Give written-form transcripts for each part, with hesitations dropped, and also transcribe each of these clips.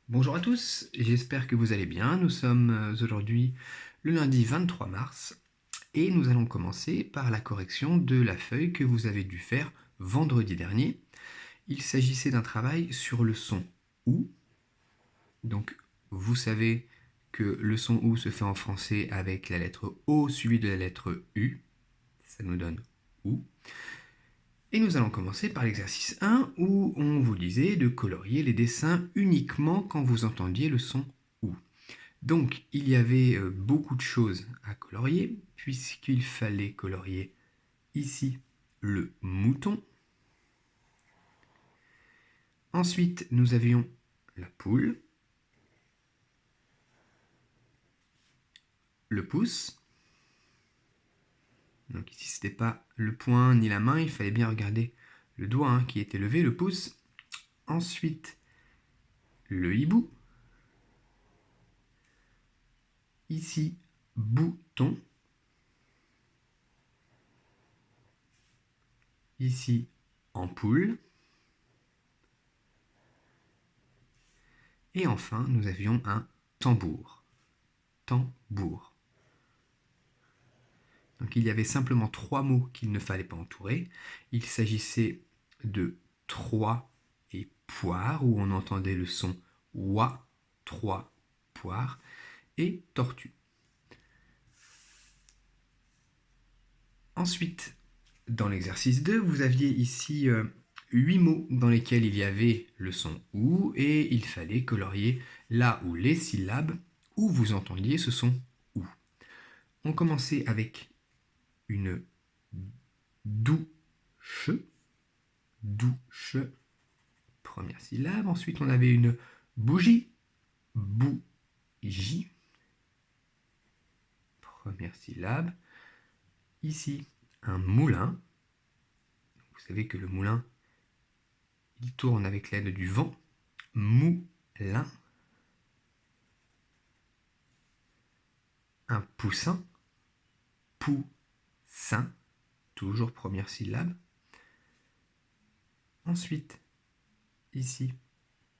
Bonjour à tous, j'espère que vous allez bien. Nous sommes aujourd'hui le lundi 23 mars et nous allons commencer par la correction de la feuille que vous avez dû faire vendredi dernier. Il s'agissait d'un travail sur le son OU. Donc vous savez que le son OU se fait en français avec la lettre O suivie de la lettre U. Ça nous donne OU. Et nous allons commencer par l'exercice 1 où on vous disait de colorier les dessins uniquement quand vous entendiez le son OU. Donc il y avait beaucoup de choses à colorier puisqu'il fallait colorier ici le mouton. Ensuite nous avions la poule, le pouce. Donc ici c'était pas le poing ni la main, il fallait bien regarder le doigt qui était levé, le pouce. Ensuite le hibou. Ici bouton. Ici ampoule. Et enfin nous avions un tambour. Tambour. Donc il y avait simplement 3 mots qu'il ne fallait pas entourer. Il s'agissait de 3 et poire, où on entendait le son oie, 3 poires, et tortue. Ensuite, dans l'exercice 2, vous aviez ici 8 mots dans lesquels il y avait le son OU, et il fallait colorier là où les syllabes où vous entendiez ce son OU. On commençait avec une douche, douche, première syllabe. Ensuite, on avait une bougie, bougie, première syllabe. Ici, un moulin. Vous savez que le moulin, il tourne avec l'aide du vent. Moulin. Un poussin, poussin, toujours première syllabe. Ensuite, ici,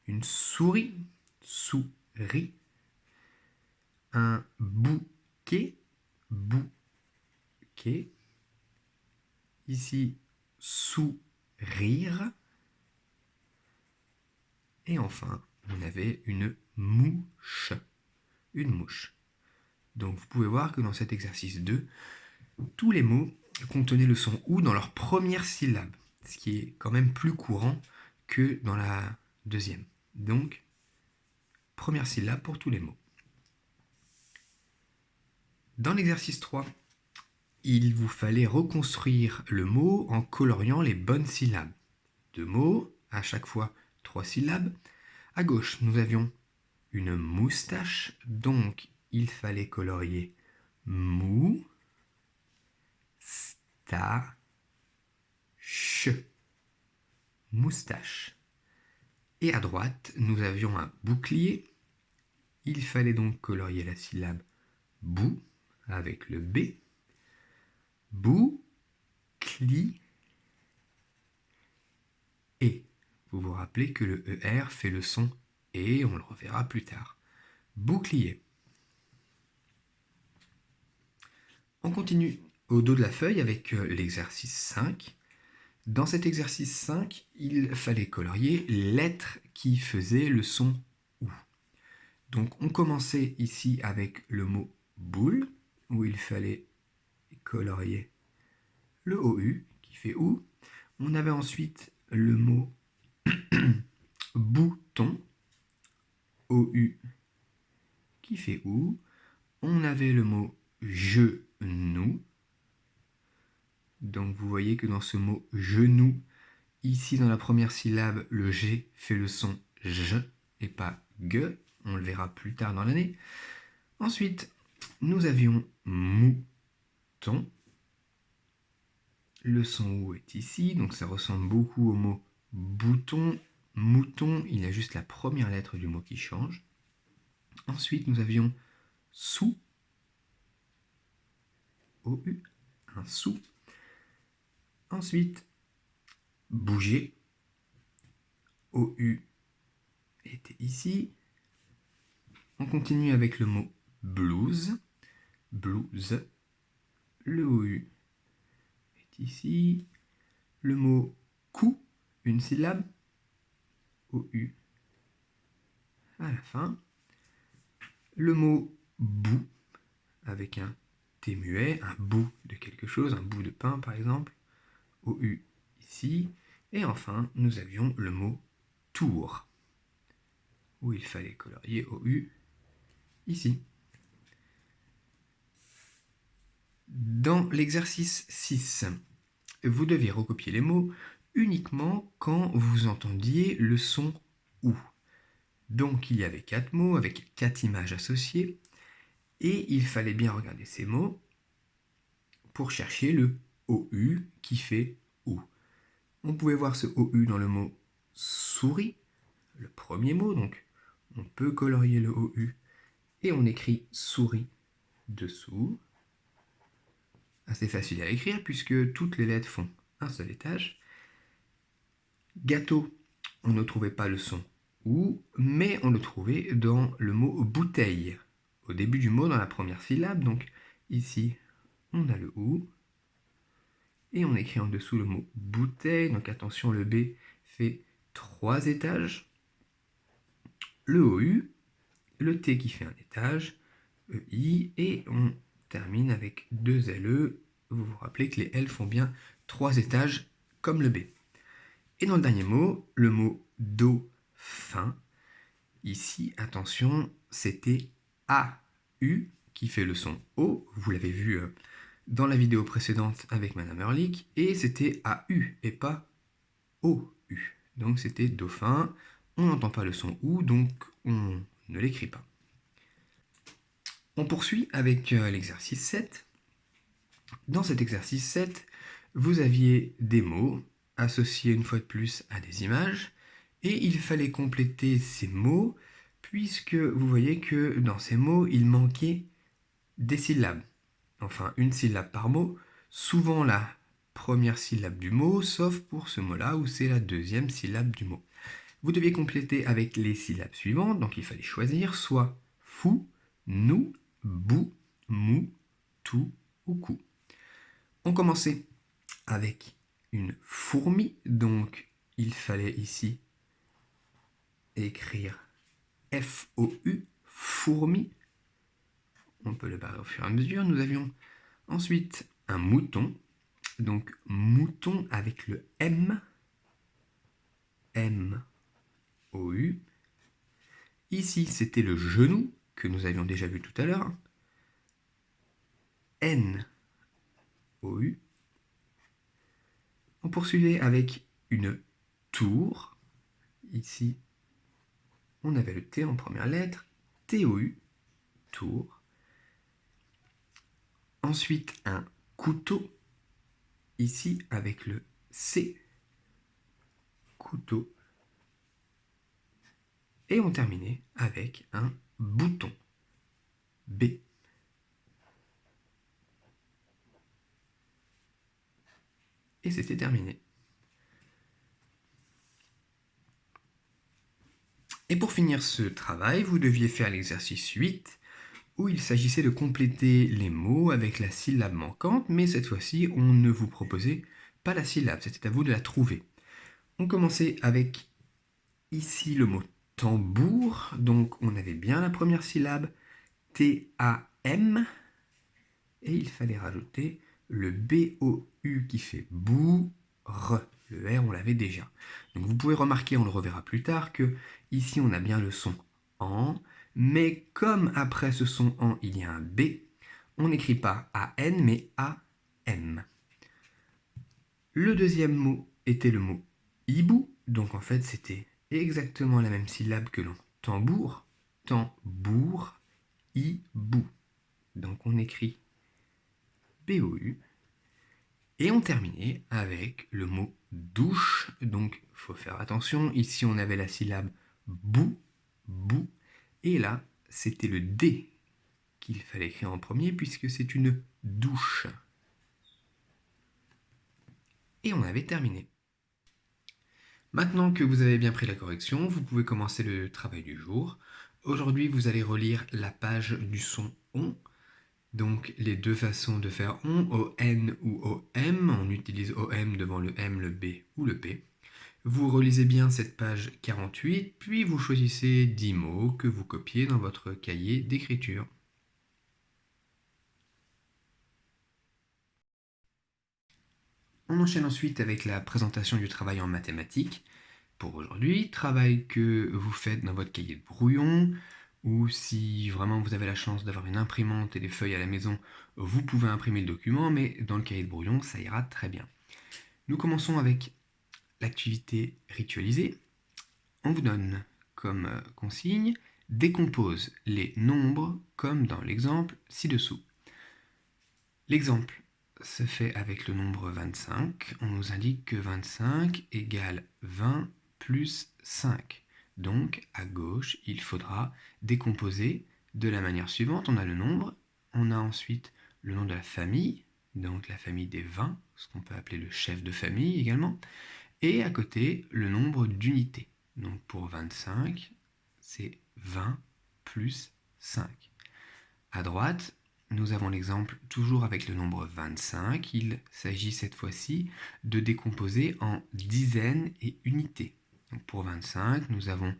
une souris, souris. Un bouquet, bouquet. Ici, sourire. Et enfin, on avait une mouche. Une mouche. Donc vous pouvez voir que dans cet exercice 2, tous les mots contenaient le son OU dans leur première syllabe, ce qui est quand même plus courant que dans la deuxième. Donc, première syllabe pour tous les mots. Dans l'exercice 3, il vous fallait reconstruire le mot en coloriant les bonnes syllabes. 2 mots, à chaque fois 3 syllabes. À gauche, nous avions une moustache, donc il fallait colorier mou, sta, ch, moustache. Et à droite, nous avions un bouclier. Il fallait donc colorier la syllabe bou avec le B. Bouclier. Et vous vous rappelez que le ER fait le son et on le reverra plus tard. Bouclier. On continue au dos de la feuille avec l'exercice 5. Dans cet exercice 5, il fallait colorier les lettres qui faisaient le son OU. Donc on commençait ici avec le mot boule, où il fallait colorier le OU qui fait OU. On avait ensuite le mot bouton, OU qui fait OU. On avait le mot genou. Donc vous voyez que dans ce mot genou, ici dans la première syllabe, le G fait le son J et pas G. On le verra plus tard dans l'année. Ensuite, nous avions mouton. Le son OU est ici, donc ça ressemble beaucoup au mot bouton. Mouton, il y a juste la première lettre du mot qui change. Ensuite, nous avions sou, OU, un sou. Ensuite, bouger, OU était ici. On continue avec le mot blouse. Blouse. Le OU est ici. Le mot cou, une syllabe. OU à la fin. Le mot bout, avec un T muet, un bout de quelque chose, un bout de pain par exemple. OU ici. Et enfin, nous avions le mot tour, où il fallait colorier OU ici. Dans l'exercice 6, vous deviez recopier les mots uniquement quand vous entendiez le son OU. Donc il y avait 4 mots avec 4 images associées et il fallait bien regarder ces mots pour chercher le OU qui fait OU. On pouvait voir ce OU dans le mot souris, le premier mot, donc on peut colorier le OU et on écrit souris dessous. Assez facile à écrire puisque toutes les lettres font un seul étage. Gâteau, on ne trouvait pas le son OU, mais on le trouvait dans le mot bouteille, au début du mot dans la première syllabe. Donc ici, on a le OU. Et on écrit en dessous le mot bouteille. Donc attention, le B fait 3 étages. Le OU, le T qui fait un étage, EI, et on termine avec 2 LE. Vous vous rappelez que les L font bien 3 étages comme le B. Et dans le dernier mot, le mot dauphin. Ici, attention, c'était AU qui fait le son O. Vous l'avez vu dans la vidéo précédente avec Madame Ehrlich. Et c'était AU et pas OU. Donc c'était dauphin. On n'entend pas le son OU, donc on ne l'écrit pas. On poursuit avec l'exercice 7. Dans cet exercice 7, vous aviez des mots associés une fois de plus à des images et il fallait compléter ces mots puisque vous voyez que dans ces mots, il manquait des syllabes. Enfin, une syllabe par mot, souvent la première syllabe du mot, sauf pour ce mot-là où c'est la deuxième syllabe du mot. Vous deviez compléter avec les syllabes suivantes, donc il fallait choisir soit fou, nous, bou, mou, tout ou cou. On commençait avec une fourmi, donc il fallait ici écrire F-O-U, fourmi. On peut le barrer au fur et à mesure. Nous avions ensuite un mouton, donc mouton avec le M, M-O-U. Ici, c'était le genou, que nous avions déjà vu tout à l'heure, N-O-U. On poursuivait avec une tour. Ici, on avait le T en première lettre, T-O-U, tour. Ensuite, un couteau, ici avec le C, couteau. Et on terminait avec un bouton, B. Et c'était terminé. Et pour finir ce travail, vous deviez faire l'exercice 8, où il s'agissait de compléter les mots avec la syllabe manquante, mais cette fois-ci, on ne vous proposait pas la syllabe, c'était à vous de la trouver. On commençait avec ici le mot tambour, donc on avait bien la première syllabe, T-A-M, et il fallait rajouter le B-O-U qui fait bourre. Le R, on l'avait déjà. Donc vous pouvez remarquer, on le reverra plus tard, que ici on a bien le son en, mais comme après ce son en, il y a un B, on n'écrit pas A-N, mais A-M. Le deuxième mot était le mot hibou, donc en fait c'était exactement la même syllabe que l'on tambour, tambour, hibou. Donc on écrit B-O-U. Et on terminait avec le mot douche, donc il faut faire attention, ici on avait la syllabe bou, bou, et là c'était le D qu'il fallait écrire en premier puisque c'est une douche. Et on avait terminé. Maintenant que vous avez bien pris la correction, vous pouvez commencer le travail du jour. Aujourd'hui, vous allez relire la page du son ON. Donc, les deux façons de faire ON, ON ou OM. On utilise OM devant le M, le B ou le P. Vous relisez bien cette page 48, puis vous choisissez 10 mots que vous copiez dans votre cahier d'écriture. On enchaîne ensuite avec la présentation du travail en mathématiques. Pour aujourd'hui, travail que vous faites dans votre cahier de brouillon, ou si vraiment vous avez la chance d'avoir une imprimante et des feuilles à la maison, vous pouvez imprimer le document, mais dans le cahier de brouillon, ça ira très bien. Nous commençons avec l'activité ritualisée. On vous donne comme consigne, décompose les nombres comme dans l'exemple ci-dessous. L'exemple se fait avec le nombre 25. On nous indique que 25 égale 20 plus 5. Donc, à gauche, il faudra décomposer de la manière suivante. On a le nombre, on a ensuite le nom de la famille, donc la famille des 20, ce qu'on peut appeler le chef de famille également, et à côté, le nombre d'unités. Donc pour 25, c'est 20 plus 5. À droite, nous avons l'exemple toujours avec le nombre 25. Il s'agit cette fois-ci de décomposer en dizaines et unités. Donc pour 25, nous avons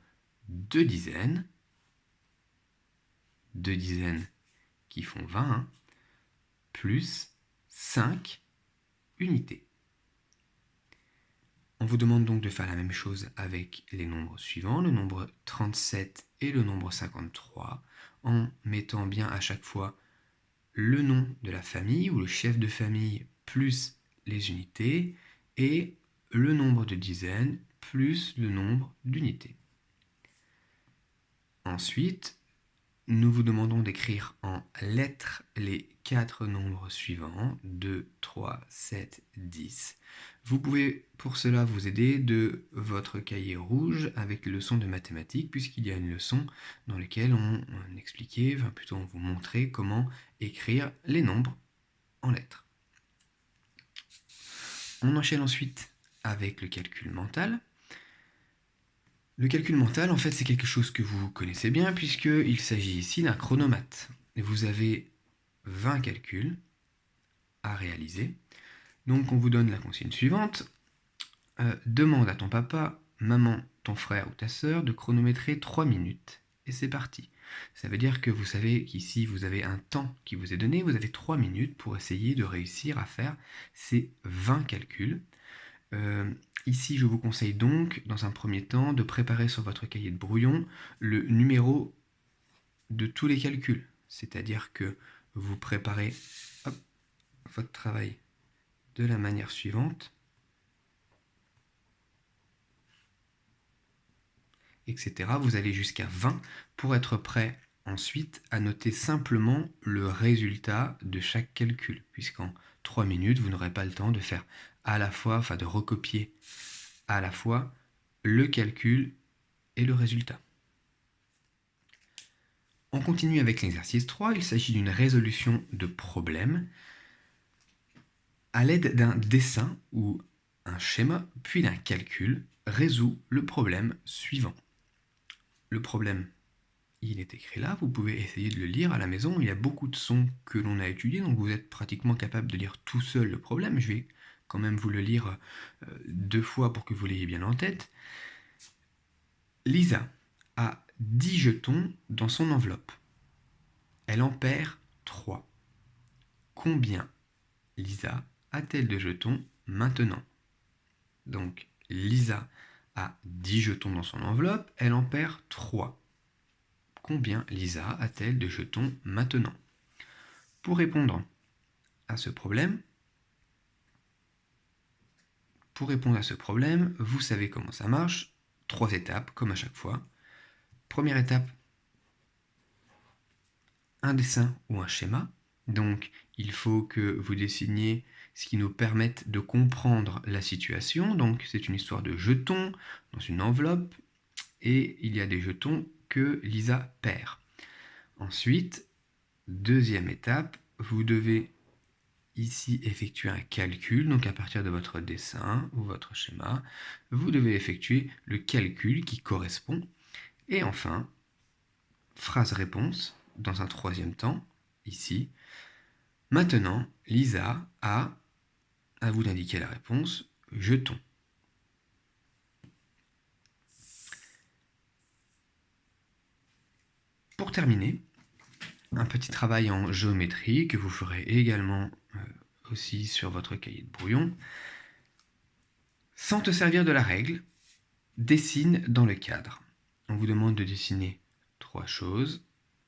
2 dizaines qui font 20, hein, plus 5 unités. On vous demande donc de faire la même chose avec les nombres suivants, le nombre 37 et le nombre 53, en mettant bien à chaque fois le nom de la famille ou le chef de famille plus les unités et le nombre de dizaines plus le nombre d'unités. Ensuite, nous vous demandons d'écrire en lettres les 4 nombres suivants, 2, 3, 7, 10. Vous pouvez pour cela vous aider de votre cahier rouge avec les leçons de mathématiques, puisqu'il y a une leçon dans laquelle on expliquait, enfin plutôt on vous montrait comment écrire les nombres en lettres. On enchaîne ensuite avec le calcul mental. Le calcul mental, en fait, c'est quelque chose que vous connaissez bien puisqu'il s'agit ici d'un chronomètre. Vous avez 20 calculs à réaliser. Donc on vous donne la consigne suivante. Demande à ton papa, maman, ton frère ou ta sœur de chronométrer 3 minutes. Et c'est parti. Ça veut dire que vous savez qu'ici vous avez un temps qui vous est donné, vous avez 3 minutes pour essayer de réussir à faire ces 20 calculs. Ici, je vous conseille donc, dans un premier temps, de préparer sur votre cahier de brouillon le numéro de tous les calculs. C'est-à-dire que vous préparez votre travail de la manière suivante, etc. Vous allez jusqu'à 20 pour être prêt ensuite à noter simplement le résultat de chaque calcul, puisqu'en 3 minutes, vous n'aurez pas le temps de faire à la fois, enfin de recopier à la fois le calcul et le résultat. On continue avec l'exercice 3, il s'agit d'une résolution de problème à l'aide d'un dessin ou un schéma, puis d'un calcul, résout le problème suivant. Le problème, il est écrit là, vous pouvez essayer de le lire à la maison, il y a beaucoup de sons que l'on a étudiés, donc vous êtes pratiquement capable de lire tout seul le problème. Je vais quand même vous le lire 2 fois pour que vous l'ayez bien en tête. Lisa a 10 jetons dans son enveloppe. Elle en perd 3. Combien Lisa a-t-elle de jetons maintenant? Donc, Lisa a 10 jetons dans son enveloppe, elle en perd 3. Combien Lisa a-t-elle de jetons maintenant? Pour répondre à ce problème, vous savez comment ça marche. 3 étapes, comme à chaque fois. Première étape, un dessin ou un schéma. Donc, il faut que vous dessiniez ce qui nous permette de comprendre la situation. Donc, c'est une histoire de jetons dans une enveloppe et il y a des jetons que Lisa perd. Ensuite, deuxième étape, vous devez ici effectuer un calcul. Donc, à partir de votre dessin ou votre schéma, vous devez effectuer le calcul qui correspond. Et enfin, phrase-réponse dans un troisième temps, ici. Maintenant, Lisa a, à vous d'indiquer la réponse, jeton. Pour terminer, un petit travail en géométrie que vous ferez également aussi sur votre cahier de brouillon. Sans te servir de la règle, dessine dans le cadre. On vous demande de dessiner 3 choses.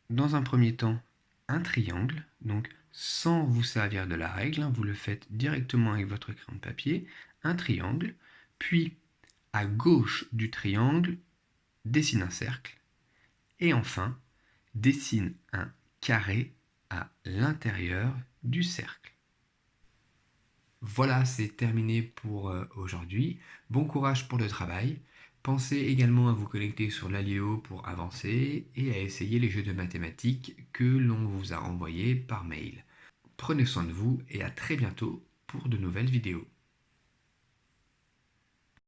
Dans un premier temps, un triangle, donc sans vous servir de la règle, vous le faites directement avec votre crayon de papier, un triangle, puis à gauche du triangle, dessine un cercle, et enfin, dessine un carré à l'intérieur du cercle. Voilà, c'est terminé pour aujourd'hui. Bon courage pour le travail. Pensez également à vous connecter sur l'Alio pour avancer et à essayer les jeux de mathématiques que l'on vous a envoyés par mail. Prenez soin de vous et à très bientôt pour de nouvelles vidéos.